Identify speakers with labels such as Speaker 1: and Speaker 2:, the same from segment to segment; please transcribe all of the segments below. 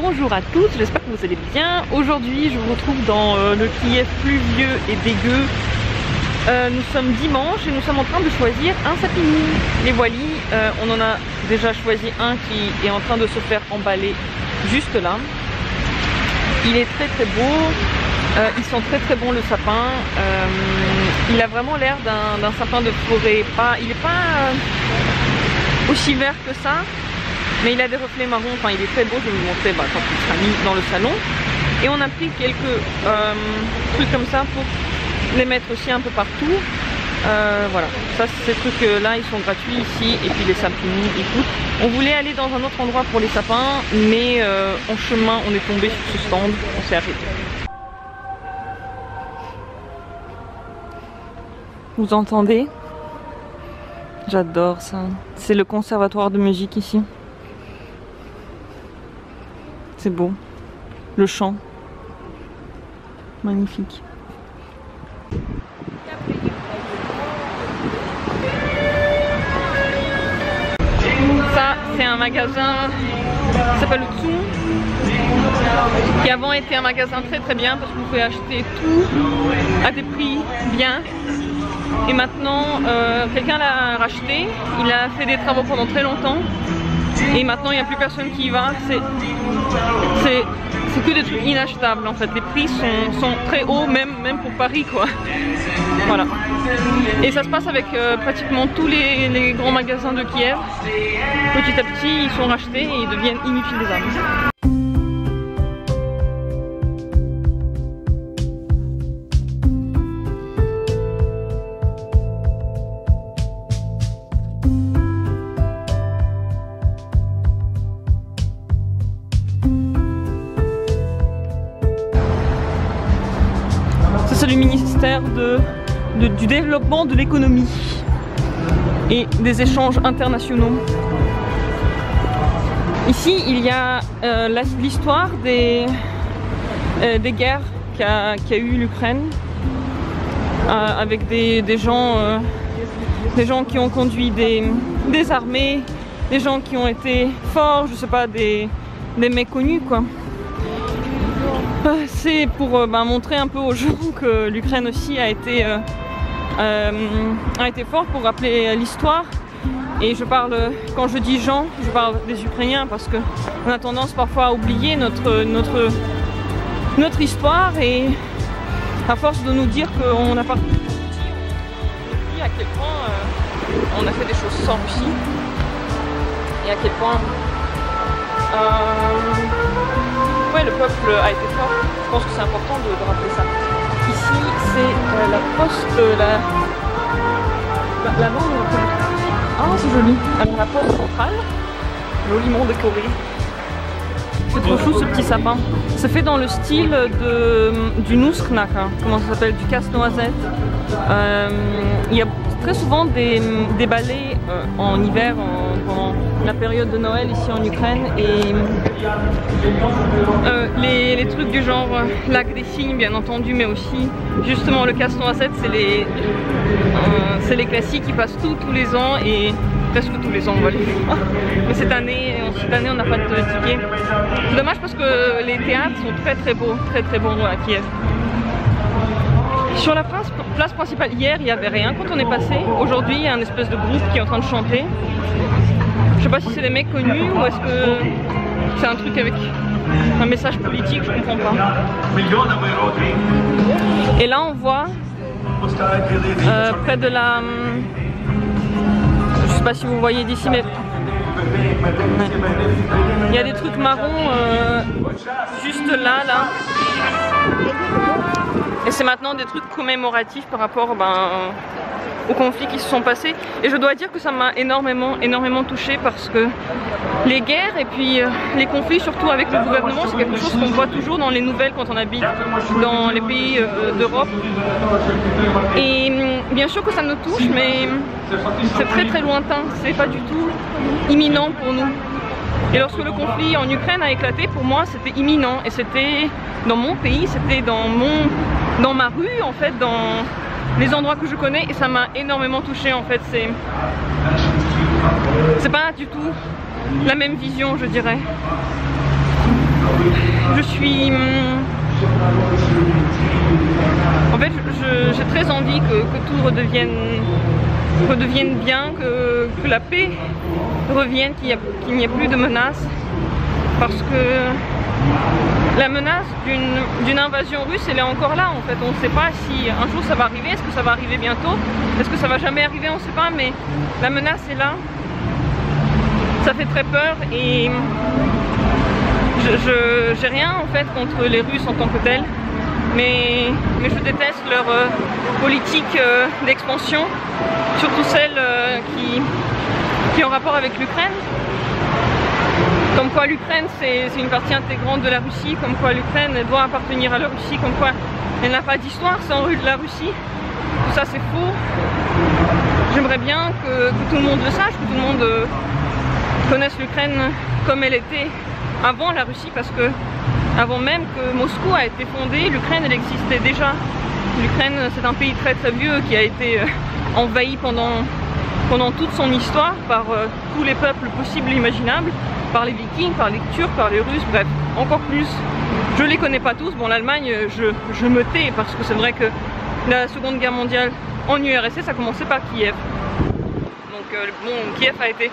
Speaker 1: Bonjour à tous, j'espère que vous allez bien. Aujourd'hui je vous retrouve dans le Kiev pluvieux et dégueu. Nous sommes dimanche et nous sommes en train de choisir un sapini. Les voilis, on en a déjà choisi un qui est en train de se faire emballer juste là. Il est très très beau, il sent très très bon le sapin. Il a vraiment l'air d'un sapin de forêt. Il n'est pas aussi vert que ça. Mais il a des reflets marrons, enfin il est très beau, je vais vous montrer quand il sera mis dans le salon. Et on a pris quelques trucs comme ça pour les mettre aussi un peu partout. Voilà, ça ces trucs là ils sont gratuits ici, et puis les sapins ils coûtent. On voulait aller dans un autre endroit pour les sapins, mais en chemin on est tombé sur ce stand, on s'est arrêté. Vous entendez? J'adore ça. C'est le conservatoire de musique ici. C'est beau. Le chant. Magnifique. Ça, c'est un magasin qui s'appelle le Tsu, qui avant était un magasin très très bien parce que vous pouvez acheter tout à des prix bien. Et maintenant, quelqu'un l'a racheté, il a fait des travaux pendant très longtemps. Et maintenant il n'y a plus personne qui y va, c'est que des trucs inachetables en fait, les prix sont très hauts même pour Paris quoi. Voilà. Et ça se passe avec pratiquement tous les grands magasins de Kiev. Petit à petit ils sont rachetés et ils deviennent inutilisables. C'est le ministère du développement de l'économie et des échanges internationaux. Ici, il y a l'histoire des guerres qu'a eu l'Ukraine avec des gens qui ont conduit des armées, des gens qui ont été forts, je sais pas, des méconnus quoi. C'est pour montrer un peu aux gens que l'Ukraine aussi a été fort, pour rappeler l'histoire. Et je parle, quand je dis gens, je parle des Ukrainiens parce qu'on a tendance parfois à oublier notre histoire, et à force de nous dire qu'on n'a pas Russie, à quel point on a fait des choses sans Russie et à quel point ouais, le peuple a été fort. Je pense que c'est important de rappeler ça. Ici, c'est la poste, la bande. Ah, c'est joli. Alors, la poste centrale, joliment décorée. C'est trop chou ce petit sapin. C'est fait dans le style du Nussknacker, comment ça s'appelle, du casse-noisette. Il y a très souvent des balais en hiver, pendant la période de Noël ici en Ukraine, et les trucs du genre lac des cygnes bien entendu, mais aussi justement le casse-noisette, c'est les classiques qui passent tous les ans, et presque tous les ans on va les voir. Mais cette année on n'a pas de ticket. C'est dommage parce que les théâtres sont très très beaux, très très bons à Kiev. Sur la place principale, hier il n'y avait rien quand on est passé. Aujourd'hui il y a un espèce de groupe qui est en train de chanter. Je sais pas si c'est des mecs connus ou est-ce que c'est un truc avec un message politique, je comprends pas. Et là on voit près de la... je sais pas si vous voyez d'ici, mais il y a des trucs marrons juste là. Et c'est maintenant des trucs commémoratifs par rapport aux conflits qui se sont passés. Et je dois dire que ça m'a énormément touchée, parce que les guerres et puis les conflits, surtout avec le gouvernement, c'est quelque chose qu'on voit toujours dans les nouvelles quand on habite dans les pays d'Europe. Et bien sûr que ça nous touche, mais c'est très très lointain, c'est pas du tout imminent pour nous. Et lorsque le conflit en Ukraine a éclaté, pour moi c'était imminent, et c'était dans mon pays, c'était dans ma rue en fait, dans les endroits que je connais, et ça m'a énormément touchée en fait. C'est pas du tout la même vision, je dirais. je suis... En fait, j'ai très envie que tout redevienne bien, que la paix revienne, qu'il n'y ait plus de menaces. Parce que la menace d'une invasion russe, elle est encore là en fait. On ne sait pas si un jour ça va arriver, est-ce que ça va arriver bientôt, est-ce que ça va jamais arriver, on ne sait pas, mais la menace est là. Ça fait très peur et j'ai rien en fait contre les Russes en tant que tels, mais je déteste leur politique d'expansion, surtout celle qui est en rapport avec l'Ukraine. Comme quoi l'Ukraine c'est une partie intégrante de la Russie, comme quoi l'Ukraine doit appartenir à la Russie, comme quoi elle n'a pas d'histoire sans la Russie. Tout ça c'est faux. J'aimerais bien que tout le monde le sache, que tout le monde connaisse l'Ukraine comme elle était avant la Russie, parce que avant même que Moscou a été fondée, l'Ukraine elle existait déjà. L'Ukraine c'est un pays très très vieux qui a été envahi pendant toute son histoire par tous les peuples possibles et imaginables, par les Vikings, par les Turcs, par les Russes, bref, encore plus. Je les connais pas tous. Bon, l'Allemagne, je me tais parce que c'est vrai que la Seconde Guerre mondiale en URSS a commencé par Kiev. Donc bon, Kiev a été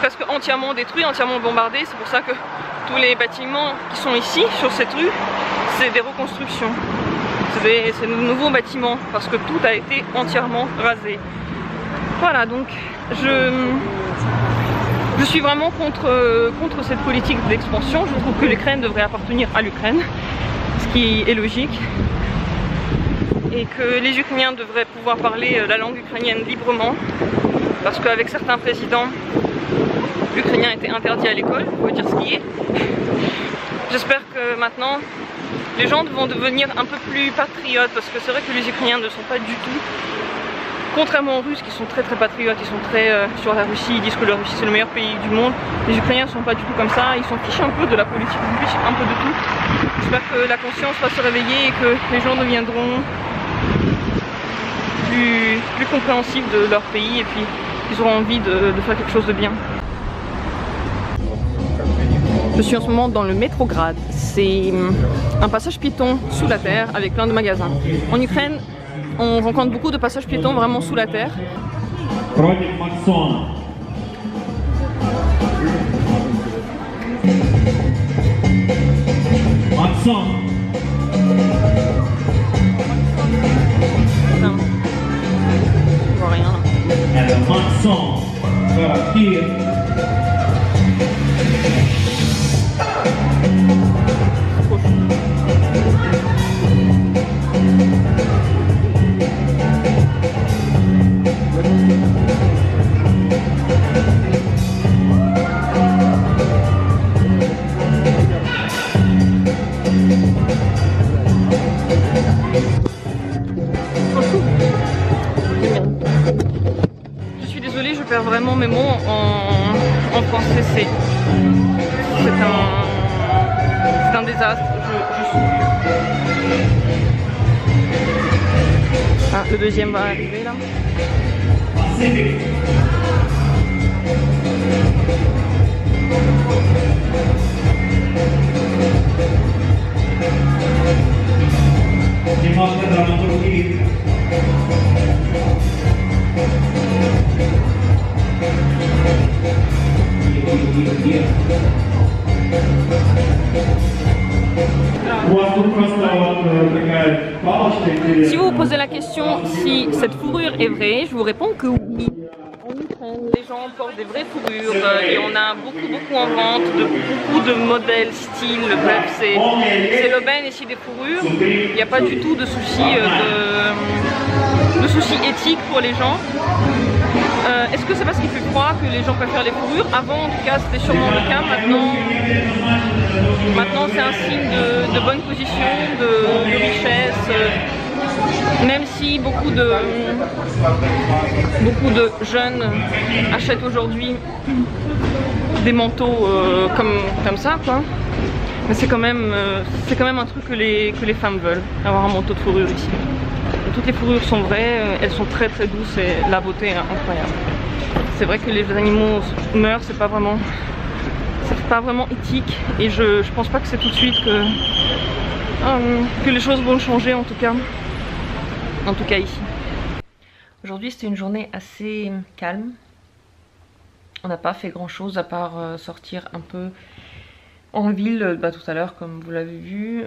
Speaker 1: presque entièrement détruit, entièrement bombardé. C'est pour ça que tous les bâtiments qui sont ici, sur cette rue, c'est des reconstructions. C'est de nouveaux bâtiments parce que tout a été entièrement rasé. Voilà, donc je suis vraiment contre cette politique d'expansion. Je trouve que l'Ukraine devrait appartenir à l'Ukraine, ce qui est logique, et que les Ukrainiens devraient pouvoir parler la langue ukrainienne librement, parce qu'avec certains présidents, l'ukrainien était interdit à l'école, il faut dire ce qui est. J'espère que maintenant, les gens vont devenir un peu plus patriotes, parce que c'est vrai que les Ukrainiens ne sont pas du tout, contrairement aux Russes qui sont très patriotes, ils sont très sur la Russie, ils disent que la Russie c'est le meilleur pays du monde. Les Ukrainiens ne sont pas du tout comme ça, ils s'en fichent un peu de la politique, ils s'en fichent un peu de tout. J'espère que la conscience va se réveiller et que les gens deviendront plus compréhensifs de leur pays et puis ils auront envie de faire quelque chose de bien. Je suis en ce moment dans le Métrograd, c'est un passage piéton sous la terre avec plein de magasins. En Ukraine, on rencontre beaucoup de passages piétons vraiment sous la terre. Putain, je vois rien là. Je suis désolée, je perds vraiment mes mots en français, c'est un désastre, je souffre. Ah, le deuxième va arriver là. Si vous vous posez la question si cette fourrure est vraie, je vous réponds que oui. En Ukraine, les gens portent des vraies fourrures et on a beaucoup en vente de beaucoup de modèles, styles, bref, c'est l'aubaine ici des fourrures. Il n'y a pas du tout de soucis éthiques pour les gens. Est-ce que c'est parce qu'il fait froid que les gens préfèrent les fourrures? Avant en tout cas c'était sûrement le cas, maintenant c'est un signe de bonne position, de richesse. Même si beaucoup de jeunes achètent aujourd'hui des manteaux comme ça quoi. Mais c'est quand même un truc que les femmes veulent, avoir un manteau de fourrure ici. Et toutes les fourrures sont vraies, elles sont très douces et la beauté est incroyable. C'est vrai que les animaux meurent, c'est pas vraiment pas vraiment éthique et je pense pas que c'est tout de suite que les choses vont changer en tout cas ici. Aujourd'hui c'était une journée assez calme. On n'a pas fait grand chose à part sortir un peu en ville tout à l'heure comme vous l'avez vu.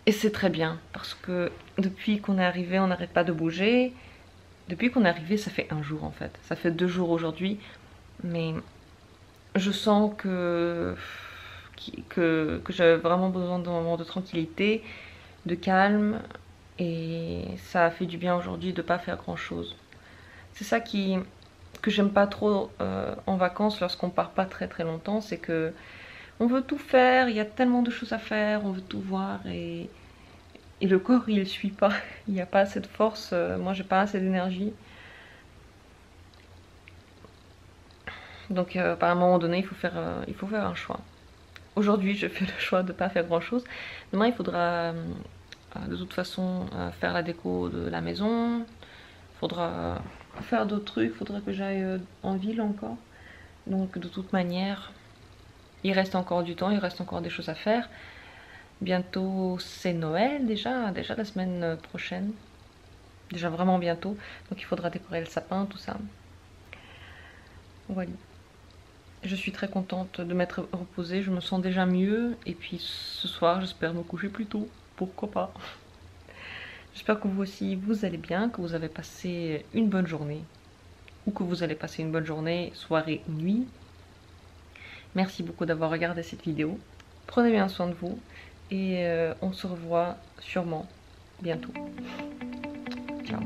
Speaker 1: Et c'est très bien parce que depuis qu'on est arrivé on n'arrête pas de bouger. Depuis qu'on est arrivé ça fait un jour en fait. Ça fait 2 jours aujourd'hui. Mais je sens que j'avais vraiment besoin d'un moment de tranquillité, de calme. Et ça a fait du bien aujourd'hui de ne pas faire grand chose. C'est ça que j'aime pas trop en vacances lorsqu'on part pas très longtemps, c'est que on veut tout faire, il y a tellement de choses à faire, on veut tout voir et le corps il suit pas, il n'y a pas assez de force, moi j'ai pas assez d'énergie. Donc à un moment donné il faut faire un choix. Aujourd'hui je fais le choix de pas faire grand chose, demain il faudra de toute façon faire la déco de la maison, il faudra faire d'autres trucs, il faudra que j'aille en ville encore. Donc de toute manière, il reste encore du temps, il reste encore des choses à faire. Bientôt c'est Noël déjà la semaine prochaine. Déjà vraiment bientôt. Donc il faudra décorer le sapin, tout ça. Voilà. Je suis très contente de m'être reposée, je me sens déjà mieux. Et puis ce soir j'espère me coucher plus tôt, pourquoi pas. J'espère que vous aussi vous allez bien, que vous avez passé une bonne journée. Ou que vous allez passer une bonne journée, soirée, nuit. Merci beaucoup d'avoir regardé cette vidéo. Prenez bien soin de vous et on se revoit sûrement bientôt. Ciao.